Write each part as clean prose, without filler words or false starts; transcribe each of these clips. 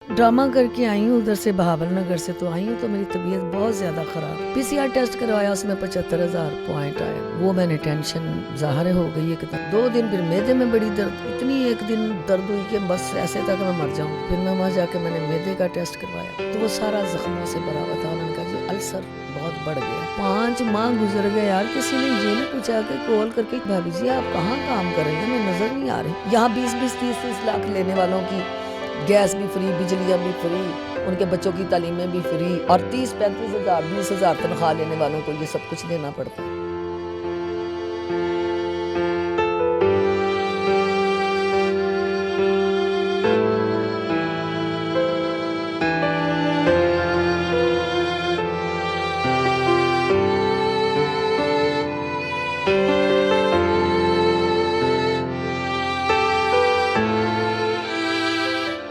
Drama करके आई हूँ उधर से बहावल नगर से, तो आई हूँ तो मेरी तबीयत बहुत ज़्यादा ख़राब। पीसीआर टेस्ट करवाया, उसमें 75,000 पॉइंट आया। वो मैंने टेंशन ज़ाहिर हो गई एकदम। 2 दिन फिर मैदे में बड़ी दर्द, इतनी एक दिन दर्द हुई कि बस ऐसे था कि मैं मर जाऊँ। फिर मैं वहाँ जाके मैंने मैदे का टेस्ट करवाया तो वो सारा जख्मों से भरा हुआ था। उन्होंने कहा जी अल्सर बहुत बढ़ गया। 5 माह गुजर गए यार, किसी ने ये नहीं पूछा कि कॉल करके भाभी जी आप कहाँ काम कर रही हैं, मैं नज़र नहीं आ रही। यहाँ 20-20, 30-30 लाख लेने वालों की गैस भी फ्री, बिजलियाँ भी फ्री, उनके बच्चों की तालीमें भी फ्री, और 30-35 हज़ार 20 हज़ार तनख्वाह लेने वालों को ये सब कुछ देना पड़ता है।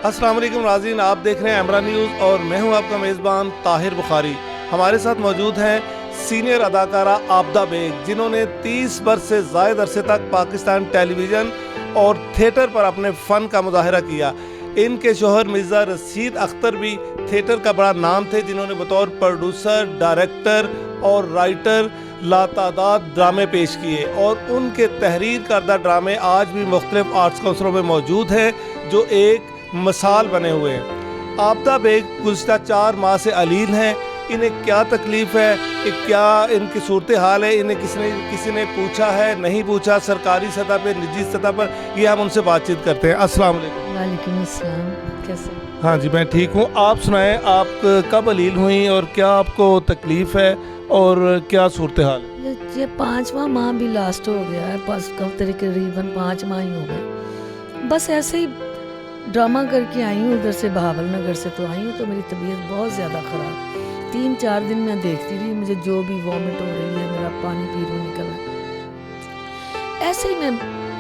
अस्सलाम वालेकुम नाज़रीन, आप देख रहे हैं अमरा न्यूज़ और मैं हूं आपका मेज़बान ताहिर बुखारी। हमारे साथ मौजूद हैं सीनियर अदाकारा आबदा बेग, जिन्होंने 30 वर्ष से ज़ायद अरसे तक पाकिस्तान टेलीविज़न और थिएटर पर अपने फ़न का मुजाहरा किया। इनके शोहर मिर्ज़ा रशीद अख्तर भी थिएटर का बड़ा नाम थे, जिन्होंने बतौर प्रोड्यूसर, डायरेक्टर और राइटर लातादाद ड्रामे पेश किए, और उनके तहरीर करदा ड्रामे आज भी मुख्तलिफ आर्ट्स काउंसिलों में मौजूद हैं, जो एक मिसाल बने हुए हैं। आबदा बेग गुज़श्ता 4 माह से अलील हैं। इन्हें क्या तकलीफ़ है, कि क्या इनकी सूरत हाल है, इन्हें किसी ने पूछा है, नहीं पूछा, सरकारी सतह पर, निजी सतह पर, ये हम उनसे बातचीत करते हैं। अस्सलाम वालेकुम। वालेकुम अस्सलाम, कैसे? हाँ जी, मैं ठीक हूँ। आप सुनाएं, आप कब अलील हुई और क्या आपको तकलीफ़ है और क्या सूरत हाल है? ये 5वां माह भी लास्ट हो गया है, बस करीबन 5 माह ही हो गए। बस ऐसे ही ड्रामा करके आई हूँ उधर से बहावल नगर से, तो आई हूँ तो मेरी तबीयत बहुत ज़्यादा ख़राब। 3-4 दिन मैं देखती रही, मुझे जो भी वॉमिट हो रही है, मेरा पानी पी रहा निकल रहा है। ऐसे ही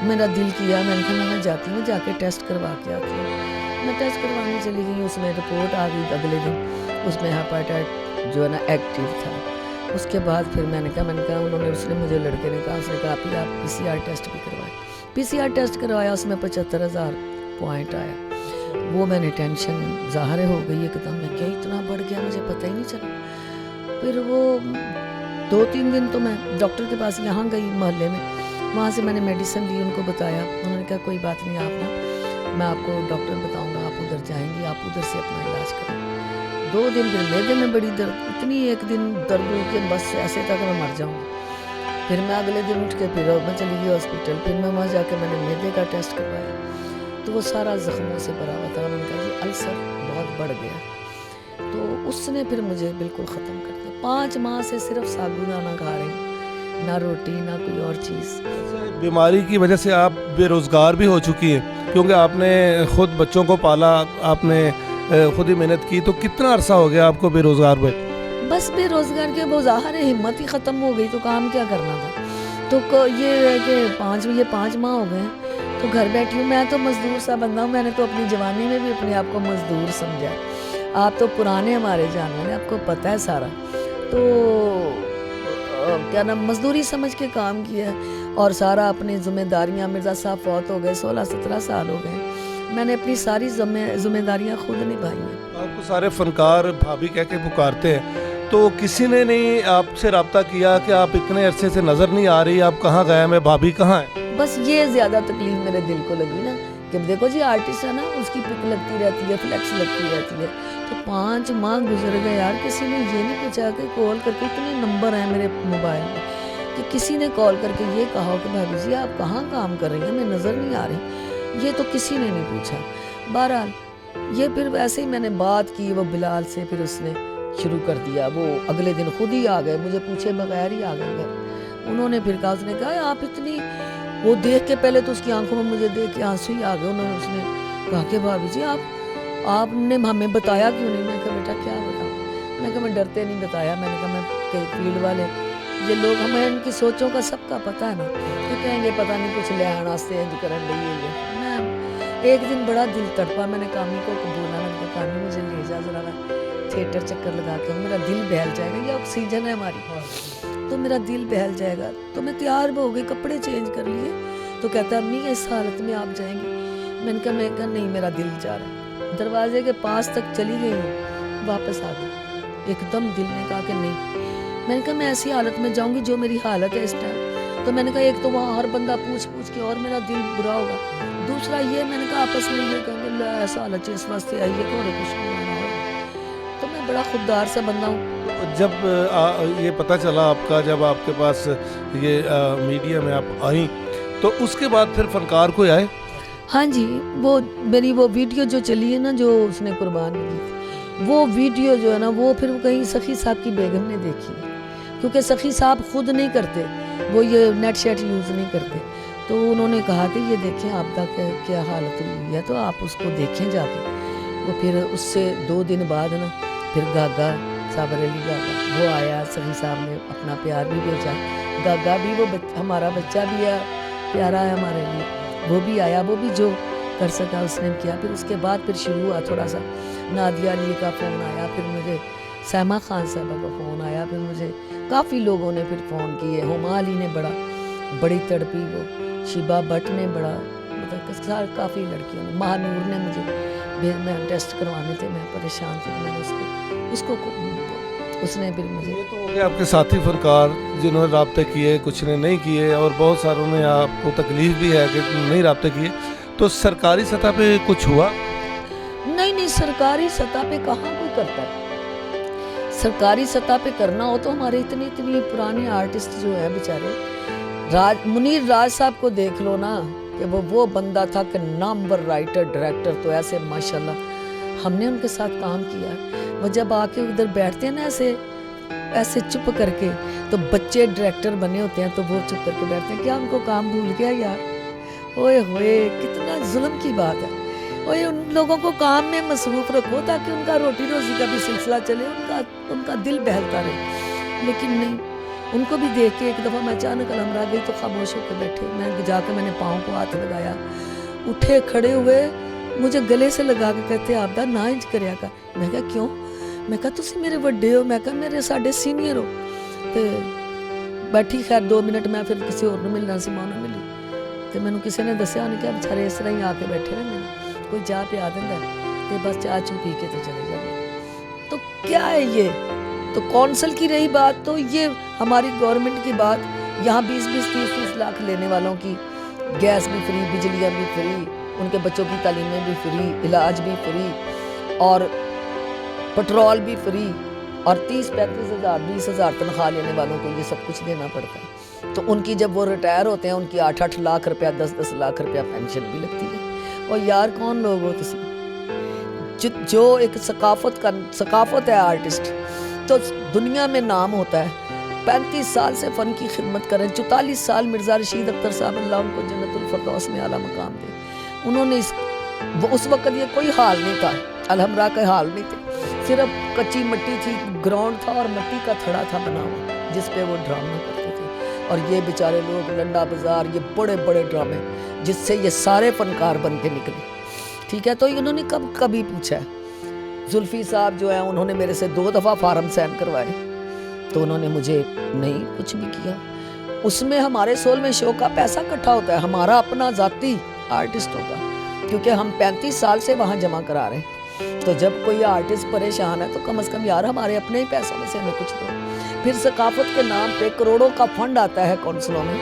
मेरा दिल किया, मैंने कहा मैं जाती हूँ, जाके टेस्ट करवा के आती हूँ। मैं टेस्ट करवाने चली गई, उसमें रिपोर्ट आ गई अगले दिन, उसमें हेपेटाइटिस जो है ना एक्टिव था। उसके बाद फिर मैंने कहा उसने मुझे लड़के ने कहा, उसने कहा आप पीसीआर टेस्ट भी करवाए। पीसीआर टेस्ट करवाया, उसमें 75,000 पॉइंट आया। वो मैंने टेंशन ज़ाहिर हो गई एकदम, में क्या इतना बढ़ गया, मुझे पता ही नहीं चला। फिर वो 2-3 दिन तो मैं डॉक्टर के पास यहाँ गई मोहल्ले में, वहाँ से मैंने मेडिसिन ली, उनको बताया। उन्होंने कहा कोई बात नहीं, आप ना मैं आपको डॉक्टर बताऊँगा, आप उधर जाएंगी, आप उधर से अपना इलाज करें। 2 दिन फिर मैदे में बड़ी दर्द, इतनी एक दिन दर्द हुई कि बस ऐसे था कि मैं मर जाऊँ। फिर मैं अगले दिन उठ के फिर मैं चली गई हॉस्पिटल। फिर मैं वहाँ जाकर मैंने मैदे का टेस्ट करवाया तो वो सारा जख्मों से भरा हुआ था। उन्होंने कहा जी अल्सर बहुत बढ़ गया। तो उसने फिर मुझे बिल्कुल ख़त्म कर दिया। 5 माह से सिर्फ साबुदाना खा रही हूँ, ना रोटी ना कोई और चीज़। बीमारी की वजह से आप बेरोज़गार भी हो चुकी हैं, क्योंकि आपने ख़ुद बच्चों को पाला, आपने खुद ही मेहनत की, तो कितना अरसा हो गया आपको बेरोज़गार बैठे? बस बेरोज़गार के वो ज़ाहिर है हिम्मत ही ख़त्म हो गई, तो काम क्या करना था। तो ये है कि 5 माह हो गए तो घर बैठी हूँ। मैं तो मज़दूर सा बंदा हूँ, मैंने तो अपनी जवानी में भी अपने आप को मज़दूर समझा। आप तो पुराने हमारे जानवर हैं, आपको पता है सारा। तो क्या नाम, मज़दूरी समझ के काम किया, और सारा अपनी ज़िम्मेदारियाँ, मिर्ज़ा साहब फौत हो गए, 16-17 साल हो गए, मैंने अपनी सारी ज़िम्मेदारियाँ खुद निभाई हैं। आपको सारे फ़नकार भाभी कह के पुकारते हैं, तो किसी ने नहीं आपसे रब्ता किया कि आप इतने अरसे से नज़र नहीं आ रही, आप कहाँ गए, मैं भाभी कहाँ है? बस ये ज़्यादा तकलीफ़ मेरे दिल को लगी ना, कि देखो जी आर्टिस्ट है ना, उसकी पिक लगती रहती है, फ्लैक्स लगती रहती है। तो 5 माह गुजर गए यार, किसी ने ये नहीं पूछा कि कॉल करके, इतने नंबर हैं मेरे मोबाइल में कि किसी ने कॉल करके ये कहा कि भाभी जी आप कहाँ काम कर रही हैं, मैं नज़र नहीं आ रही। ये तो किसी ने नहीं पूछा। बहरहाल ये फिर वैसे ही मैंने बात की वो बिलाल से, फिर उसने शुरू कर दिया। वो अगले दिन खुद ही आ गए, मुझे पूछे बगैर ही आ गए घर। उन्होंने फिर कहा, उसने कहा आप इतनी, वो देख के पहले तो उसकी आंखों में मुझे देख के आंसू ही आ गए। उसने कहा कि भाभी जी आपने हमें बताया क्यों नहीं? मैं कहा बेटा क्या बताऊँ? मैं कहा मैं डरते नहीं बताया। मैंने कहा मैं फील्ड वाले ये लोग, हमें इनकी सोचों का सबका पता है ना, तो कहेंगे पता नहीं कुछ ले आना से करन रही है। मैं एक दिन बड़ा दिल तड़पा, मैंने कामी को बोला, मैंने कहा कामी मुझे ले जा जरा थिएटर चक्कर लगा के, मेरा दिल बहल जाएगा, ये ऑक्सीजन है हमारी, तो मेरा दिल बहल जाएगा। तो मैं तैयार हो गई, कपड़े चेंज कर लिए, तो कहता अम्मी इस हालत में आप जाएंगी? मैंने कहा नहीं, मेरा दिल जा रहा है। दरवाजे के पास तक चली गई हूँ, वापस आ गई। एकदम दिल ने कहा कि नहीं। मैंने कहा मैं ऐसी हालत में जाऊंगी जो मेरी हालत है इस टाइम। तो मैंने कहा एक तो वहाँ हर बंदा पूछ पूछ के और मेरा दिल बुरा होगा, दूसरा ये मैंने कहा आपस में ये कहेंगे ला ऐसा हालत है इस वास्ते आई है तो कुछ नहीं होगा। तो मैं बड़ा खुददार सा बंदा हूँ। जब ये पता चला आपका, जब आपके पास ये मीडिया में आप आई, तो उसके बाद फिर फनकार कोई आए? हाँ जी, वो मेरी वो वीडियो जो चली है ना, जो उसने कुर्बानी की थी, वो वीडियो जो है ना, वो फिर कहीं सखी साहब की बेगम ने देखी है, क्योंकि सखी साहब खुद नहीं करते, वो ये नेट शेट यूज़ नहीं करते। तो उन्होंने कहा कि ये देखें आपदा क्या हालत हुई है, तो आप उसको देखें जाके। वो फिर उससे 2 दिन बाद ना फिर गागा साबर अली गागा वो आया, सखी साहब ने अपना प्यार भी भेजा। गागा भी वो हमारा बच्चा भी है, प्यारा है हमारे लिए, वो भी आया, वो भी जो कर सका उसने किया। फिर उसके बाद फिर शुरू हुआ थोड़ा सा, नादिया अली का फ़ोन आया, फिर मुझे सैमा खान साहबा का फ़ोन आया, फिर मुझे काफ़ी लोगों ने फिर फ़ोन किए। हुमा अली ने बड़ी तड़पी, वो शिबा भट्ट ने बड़ा, मतलब काफ़ी लड़कियों ने, महानूर ने मुझे, मैं टेस्ट करवाने थे, मैं परेशान थी, मैंने उसको उसने फिर मुझे। ये तो हो गया आपके साथी फनकार जिन्होंने राब्ते किए, कुछ ने नहीं किए, और बहुत सारों ने आपको तकलीफ भी है कि नहीं राब्ते किए। तो सरकारी सतह पे कुछ हुआ? नहीं, सरकारी सतह पे कहाँ कोई करता है। सरकारी सतह पे करना हो तो हमारे इतनी पुराने आर्टिस्ट जो है बेचारे, मुनीर राज साहब को देख लो ना, कि वो बंदा था कि नामवर राइटर डायरेक्टर, तो ऐसे माशाल्लाह हमने उनके साथ काम किया है। वो जब आके उधर बैठते हैं ना ऐसे चुप करके, तो बच्चे डायरेक्टर बने होते हैं तो वो चुप करके बैठते हैं, क्या उनको काम भूल गया यार? ओए होए, कितना जुल्म की बात है। ओए उन लोगों को काम में मसरूफ़ रखो ताकि उनका रोटी रोज़ी का भी सिलसिला चले, उनका दिल बहलता रहे। लेकिन नहीं, उनको भी देख के एक दफ़ा मैं अचानक अलहमरा गई तो खामोश होकर बैठे। मैं जाकर मैंने पाँव को हाथ लगाया, उठे खड़े हुए, मुझे गले से लगा के कहते आपदा ना इंज करया कर। मैं कहा क्यों? मैं कहा तुसी मेरे वड्डे हो, मैं कहा मेरे साढ़े सीनियर हो। तो बैठी खैर 2 मिनट मैं फिर किसी और को मिलना सी, मां मिली तो मैंने किसी ने दसिया उन्हें क्या बेचारे इस तरह ही आके बैठे रहंदे, कोई चाह पिया दिंदा ते बस चाह चू पी के तो चले जाते। तो क्या है ये? तो कौंसल की रही बात, तो ये हमारी गवर्नमेंट की बात, यहाँ 20-20, 30-30 लाख लेने वालों की गैस भी फ्री, बिजलियाँ भी फ्री, उनके बच्चों की तालीमें भी फ्री, इलाज भी फ्री, और पेट्रोल भी फ्री, और 30-35 हज़ार 20 हज़ार तनख्वाह लेने वालों को ये सब कुछ देना पड़ता है। तो उनकी जब वो रिटायर होते हैं उनकी 8-8 लाख रुपया 10-10 लाख रुपया पेंशन भी लगती है। और यार कौन लोग हो तुम? जो एक सकाफत है आर्टिस्ट, तो दुनिया में नाम होता है। 35 साल से फ़न की खिदमत करें, 44 साल मिर्ज़ा रशीद अख्तर साहब अल्लाह उनको जन्नतुल फरदौस में आला मकाम दे, उन्होंने उस वक़्त ये कोई हाल नहीं था, अलहमरा के हाल नहीं थे, सिर्फ कच्ची मिट्टी थी, ग्राउंड था और मिट्टी का थड़ा था बना हुआ जिस पे वो ड्रामा करते थे। और ये बेचारे लोग लंडा बाज़ार, ये बड़े बड़े ड्रामे जिससे ये सारे फनकार बन के निकले, ठीक है। तो इन्होंने कभी पूछा है, जुल्फी साहब जो है उन्होंने मेरे से 2 दफ़ा फार्म साइन करवाए, तो उन्होंने मुझे नहीं कुछ भी किया। उसमें हमारे 16वें शो का पैसा इकट्ठा होता है, हमारा अपना ज़ाती आर्टिस्टों का, क्योंकि हम 35 साल से वहाँ जमा करा रहे हैं। तो जब कोई आर्टिस्ट परेशान है तो कम से कम यार हमारे अपने ही पैसों में से हमें कुछ दो। फिर सकाफत के नाम पे करोड़ों का फंड आता है कौंसलों में,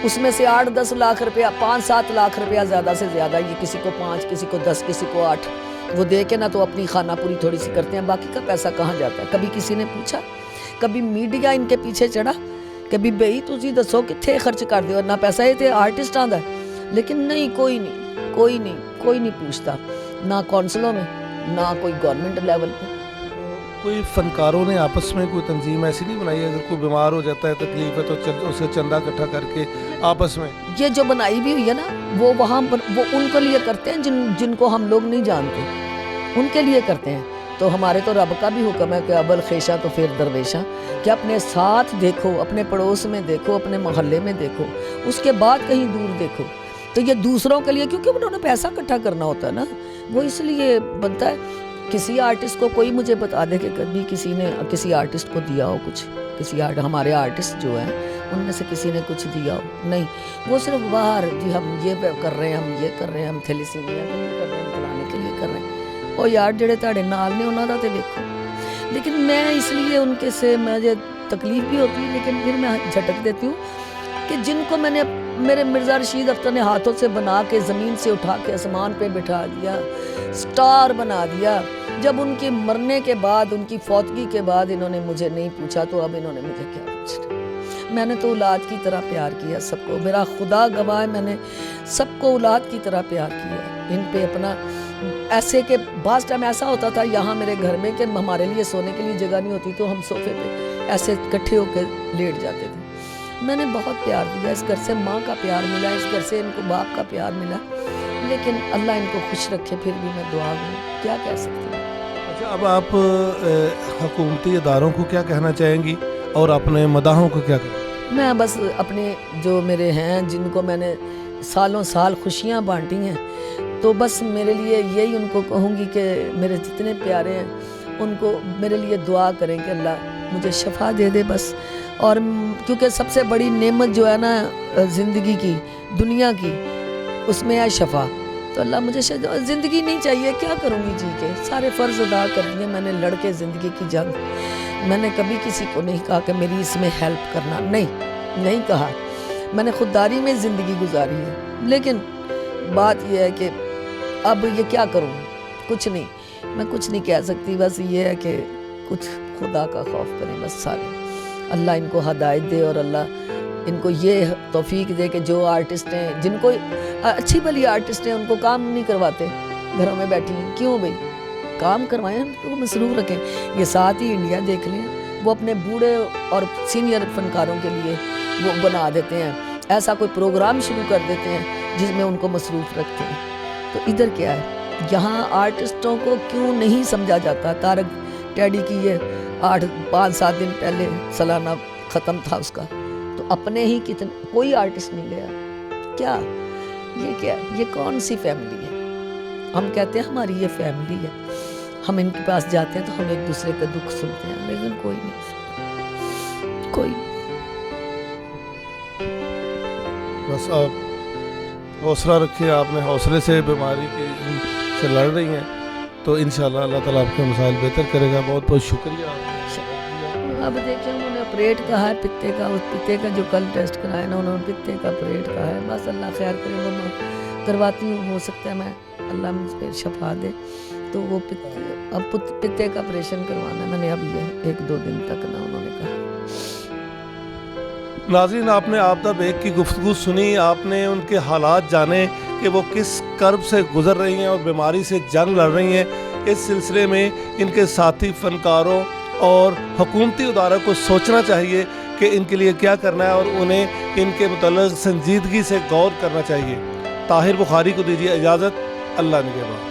उसमें से 8-10 लाख रुपया, 5-7 लाख रुपया ज़्यादा से ज़्यादा, ये किसी को 5, किसी को 10, किसी को 8, वो दे के ना तो अपनी खाना पूरी थोड़ी सी करते हैं, बाकी का पैसा कहाँ जाता है? कभी किसी ने पूछा? कभी मीडिया इनके पीछे चढ़ा? कभी बई तुझी दसो कितने खर्च कर दियो, ना पैसा ये थे आर्टिस्ट आंदा है? लेकिन नहीं, कोई नहीं पूछता, ना कौंसलों में, ना कोई गवर्नमेंट लेवल पे। कोई फनकारों ने आपस में कोई तंजीम ऐसी नहीं बनाई, अगर कोई बीमार हो जाता है, तकलीफ है, तो उसे चंदा इकट्ठा करके आपस में? ये जो बनाई भी हुई है ना, वो वहाँ पर वो उनके लिए करते हैं जिनको हम लोग नहीं जानते, उनके लिए करते हैं। तो हमारे तो रब का भी हुक्म है कि अबल खेशा तो फिर दरवेशा, कि अपने साथ देखो, अपने पड़ोस में देखो, अपने मोहल्ले में देखो, उसके बाद कहीं दूर देखो। तो ये दूसरों के लिए, क्योंकि उन्होंने पैसा इकट्ठा करना होता है ना, वो इसलिए बनता है। किसी आर्टिस्ट को कोई मुझे बता दे कि कभी किसी ने किसी आर्टिस्ट को दिया हो कुछ, हमारे आर्टिस्ट जो हैं उनमें से किसी ने कुछ दिया हो? नहीं, वो सिर्फ बाहर जी हम ये कर रहे हैं, हम ये कर रहे हैं, हम थैलेसीमिया के लिए कर रहे हैं, फलाने के लिए कर रहे हैं। او یار جڑے تہاڈے نال نے انہاں دا تے ویکھو. لیکن میں اس لیے ان کے سے مجھے تکلیف بھی ہوتی ہے، لیکن پھر میں جھٹک دیتی ہوں کہ جن کو میں نے میرے مرزا رشید اختر نے ہاتھوں سے بنا کے زمین سے اٹھا کے آسمان پہ بٹھا دیا، سٹار بنا دیا، جب ان کی مرنے کے بعد، ان کی فوتگی کے بعد انہوں نے مجھے نہیں پوچھا تو اب انہوں نے مجھے کیا پوچھنا. میں نے تو اولاد کی طرح پیار کیا سب کو، میرا خدا گواہ ہے، میں نے سب کو اولاد کی طرح پیار کیا. ان پہ اپنا ایسے کہ بعض ٹائم ایسا ہوتا تھا یہاں میرے گھر میں کہ ہمارے لیے سونے کے لیے جگہ نہیں ہوتی تو ہم صوفے پہ ایسے اکٹھے ہو کے لیٹ جاتے تھے. میں نے بہت پیار دیا، اس گھر سے ماں کا پیار ملا، اس گھر سے ان کو باپ کا پیار ملا، لیکن اللہ ان کو خوش رکھے. پھر بھی میں دعا ہوں، کیا کہہ سکتی ہوں. اچھا، اب آپ حکومتی اداروں کو کیا کہنا چاہیں گی اور اپنے مداحوں کو کیا کہیں؟ میں بس اپنے جو میرے ہیں جن کو میں نے سالوں سال خوشیاں بانٹی ہیں، تو بس میرے لیے یہی ان کو کہوں گی کہ میرے جتنے پیارے ہیں ان کو میرے لیے دعا کریں کہ اللہ مجھے شفا دے دے بس. اور کیونکہ سب سے بڑی نعمت جو ہے نا زندگی کی، دنیا کی، اس میں ہے شفا. تو اللہ مجھے زندگی نہیں چاہیے، کیا کروں گی جی کے، سارے فرض ادا کر دیے میں نے لڑ کے زندگی کی جنگ. میں نے کبھی کسی کو نہیں کہا کہ میری اس میں ہیلپ کرنا، نہیں کہا. میں نے خودداری میں زندگی گزاری ہے. لیکن بات یہ ہے کہ اب یہ کیا کروں، کچھ نہیں، میں کچھ نہیں کہہ سکتی. بس یہ ہے کہ کچھ خدا کا خوف کریں بس سارے. اللہ ان کو ہدایت دے اور اللہ ان کو یہ توفیق دے کہ جو آرٹسٹ ہیں، جن کو اچھی بھلی آرٹسٹ ہیں، ان کو کام نہیں کرواتے، گھروں میں بیٹھی ہیں. کیوں بھئی کام کروائیں، ان کو مصروف رکھیں. یہ ساتھ ہی انڈیا دیکھ لیں، وہ اپنے بوڑھے اور سینئر فنکاروں کے لیے وہ بنا دیتے ہیں، ایسا کوئی پروگرام شروع کر دیتے ہیں جس میں ان کو مصروف رکھتے ہیں. تو ادھر کیا ہے، یہاں آرٹسٹوں کو کیوں نہیں سمجھا جاتا. طارق ٹیڈی کی یہ 5-7 دن پہلے سالانہ ختم تھا اس کا، تو اپنے ہی کتنے کوئی آرٹسٹ نہیں گیا. کیا یہ کون سی فیملی ہے؟ ہم کہتے ہیں ہماری یہ فیملی ہے، ہم ان کے پاس جاتے ہیں تو ہم ایک دوسرے کا دکھ سنتے ہیں، لیکن کوئی نہیں، کوئی نہیں. بس آپ حوصلہ رکھیں، آپ نے حوصلے سے بیماری سے لڑ رہی ہیں، تو انشاءاللہ اللہ تعالیٰ آپ کے مسائل بہتر کرے گا. بہت بہت شکریہ. اب دیکھیں انہوں نے آپریٹ کہا ہے پتے کا، اس پتے کا جو کل ٹیسٹ کرایا نا انہوں نے پتے کا آپریٹ کہا ہے. بس اللہ خیر کرے، وہ میں کرواتی ہوں، ہو سکتا ہے میں اللہ مجھ پہ شفا دے. تو وہ اب پتے کا آپریشن کروانا ہے میں نے، اب یہ 1-2 دن تک نا انہوں نے کہا. ناظرین، آپ نے آبدہ بیگ کی گفتگو سنی، آپ نے ان کے حالات جانے کہ وہ کس کرب سے گزر رہی ہیں اور بیماری سے جنگ لڑ رہی ہیں. اس سلسلے میں ان کے ساتھی فنکاروں اور حکومتی اداروں کو سوچنا چاہیے کہ ان کے لیے کیا کرنا ہے اور انہیں ان کے متعلق سنجیدگی سے غور کرنا چاہیے. طاہر بخاری کو دیجیے اجازت. اللہ نگہبان.